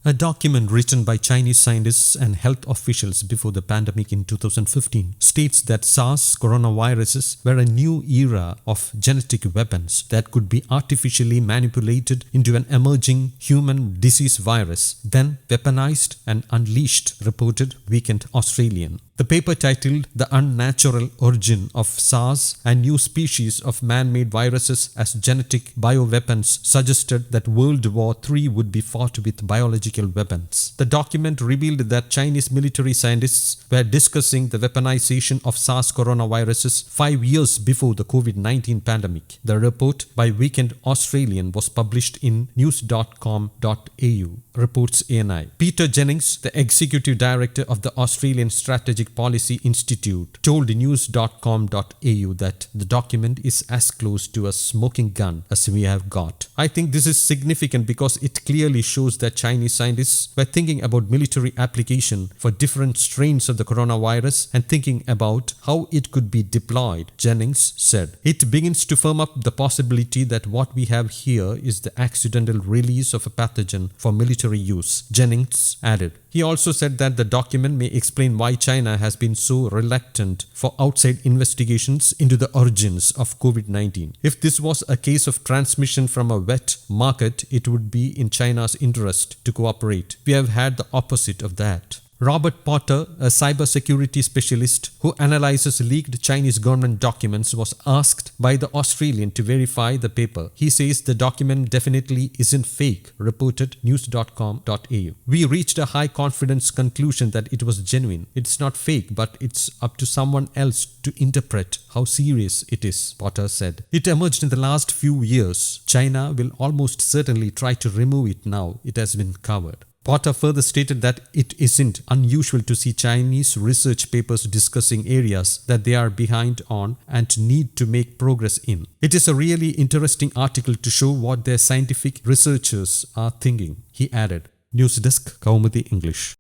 A document written by Chinese scientists and health officials before the pandemic in 2015 states that SARS coronaviruses were a new era of genetic weapons that could be artificially manipulated into an emerging human disease virus, then weaponized and unleashed, reported Weekend Australian. The paper titled The Unnatural Origin of SARS and New Species of Man-Made Viruses as Genetic Bioweapons suggested that World War III would be fought with biological weapons. The document revealed that Chinese military scientists were discussing the weaponization of SARS coronaviruses 5 years before the COVID-19 pandemic. The report by Weekend Australian was published in news.com.au, reports ANI. Peter Jennings, the executive director of the Australian Strategic Policy Institute, told news.com.au that the document is as close to a smoking gun as we have got. I think this is significant because it clearly shows that Chinese scientists were thinking about military application for different strains of the coronavirus and thinking about how it could be deployed, Jennings said. It begins to firm up the possibility that what we have here is the accidental release of a pathogen for military use, Jennings added. He also said that the document may explain why China has been so reluctant for outside investigations into the origins of COVID-19. If this was a case of transmission from a wet market, it would be in China's interest to cooperate. We have had the opposite of that. Robert Potter, a cybersecurity specialist who analyzes leaked Chinese government documents, was asked by the Australian to verify the paper. He says the document definitely isn't fake, reported news.com.au. We reached a high confidence conclusion that it was genuine. It's not fake, but it's up to someone else to interpret how serious it is, Potter said. It emerged in the last few years. China will almost certainly try to remove it now it has been covered. Potter further stated that it isn't unusual to see Chinese research papers discussing areas that they are behind on and need to make progress in. It is a really interesting article to show what their scientific researchers are thinking, he added. News Desk, Kaumudy English.